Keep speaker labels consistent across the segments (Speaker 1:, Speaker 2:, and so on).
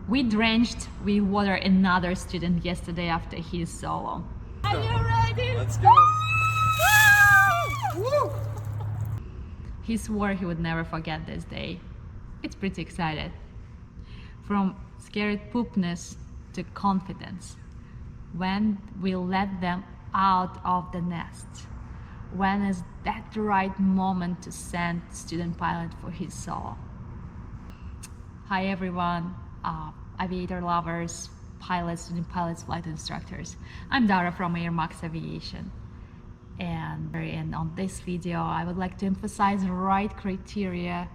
Speaker 1: We drenched with water another student yesterday after his solo.
Speaker 2: Are you ready?
Speaker 3: Let's go.
Speaker 1: He swore he would never forget this day. It's pretty excited. From scared poopness to confidence. When we let them out of the nest. When is that the right moment to send student pilot for his solo? Hi everyone, aviator lovers, pilots, student pilots, flight instructors. I'm Dara from Air Max Aviation. And on this video, I would like to emphasize the right criteria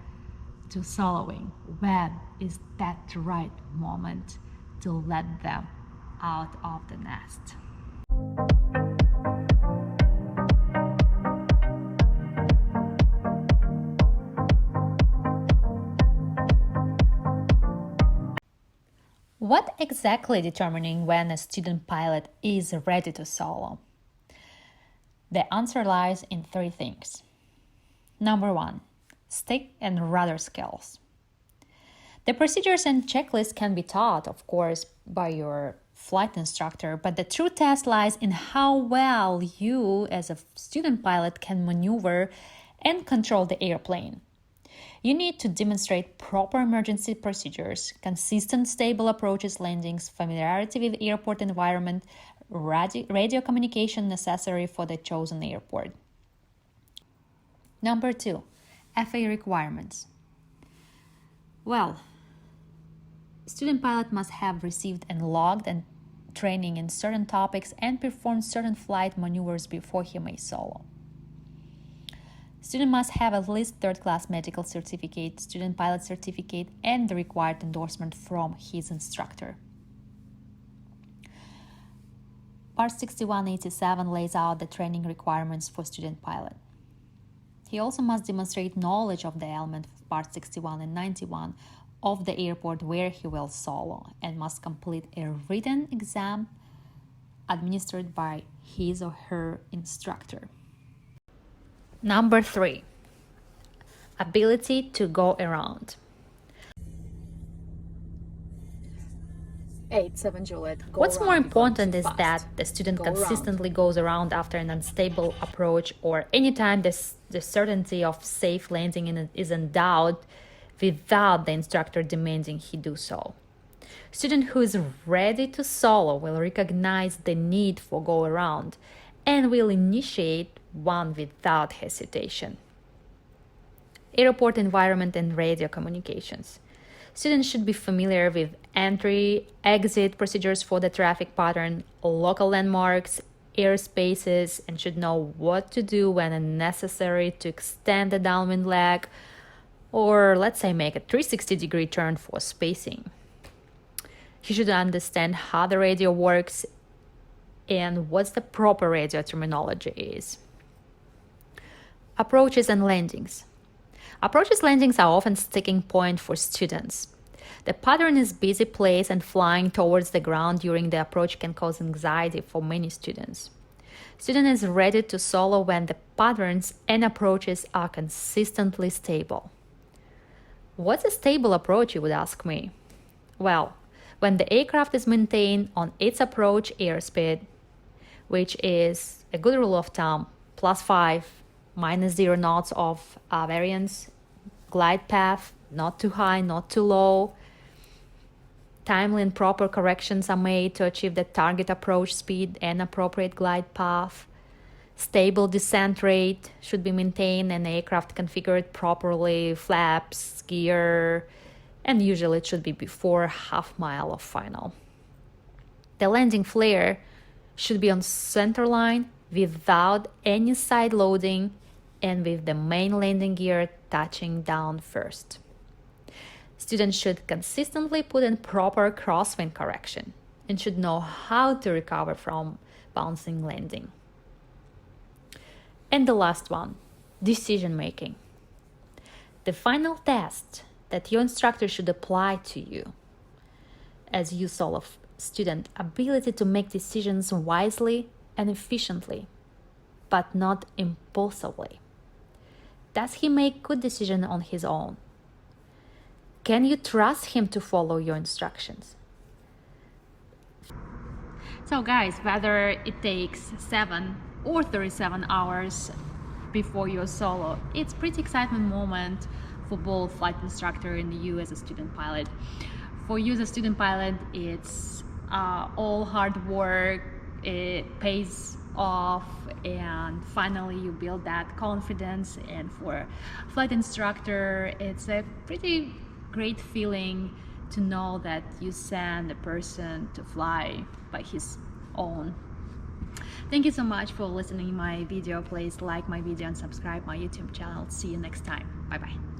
Speaker 1: to soloing. When is that right moment to let them out of the nest? What exactly determining when a student pilot is ready to solo? The answer lies in three things. Number one, stick and rudder skills. The procedures and checklists can be taught, of course, by your flight instructor, but the true test lies in how well you, as a student pilot, can maneuver and control the airplane. You need to demonstrate proper emergency procedures, consistent stable approaches, landings, familiarity with airport environment, radio communication necessary for the chosen airport. Number two, FAA requirements. Well, student pilot must have received and logged and training in certain topics and performed certain flight maneuvers before he may solo. Student must have at least third-class medical certificate, student pilot certificate, and the required endorsement from his instructor. Part 6187 lays out the training requirements for student pilot. He also must demonstrate knowledge of the element of Part 61 and 91 of the airport where he will solo and must complete a written exam administered by his or her instructor. Number three, ability to go around.
Speaker 2: 8-7 Juliet.
Speaker 1: What's more important is
Speaker 2: fast.
Speaker 1: that the student
Speaker 2: Go
Speaker 1: consistently goes around after an unstable approach or anytime the certainty of safe landing is in doubt without the instructor demanding he do so. Student who is ready to solo will recognize the need for go around and will initiate one without hesitation. Airport environment and radio communications. Students should be familiar with entry, exit procedures for the traffic pattern, local landmarks, airspaces, and should know what to do when necessary to extend the downwind leg or, let's say, make a 360-degree turn for spacing. He should understand how the radio works and what the proper radio terminology is. Approaches and landings. Approaches landings are often sticking point for students. The pattern is busy place and flying towards the ground during the approach can cause anxiety for many students. Student is ready to solo when the patterns and approaches are consistently stable. What's a stable approach, you would ask me? Well, when the aircraft is maintained on its approach airspeed, which is a good rule of thumb, +5, -0 knots of variance, glide path, not too high, not too low. Timely and proper corrections are made to achieve the target approach speed and appropriate glide path. Stable descent rate should be maintained and the aircraft configured properly, flaps, gear, and usually it should be before half mile of final. The landing flare should be on center line without any side loading and with the main landing gear touching down first. Students should consistently put in proper crosswind correction and should know how to recover from bouncing landing. And the last one, decision making. The final test that your instructor should apply to you as you solo student ability to make decisions wisely and efficiently, but not impulsively. Does he make good decisions on his own? Can you trust him to follow your instructions? So guys, whether it takes 7 or 37 hours before your solo, it's pretty exciting moment for both flight instructor and you as a student pilot. For you as a student pilot, it's all hard work, it pays off, and finally you build that confidence. And for flight instructor, it's a pretty great feeling to know that you send a person to fly by his own. Thank you so much for listening to my video. Please like my video and subscribe my YouTube channel. See you next time. Bye bye.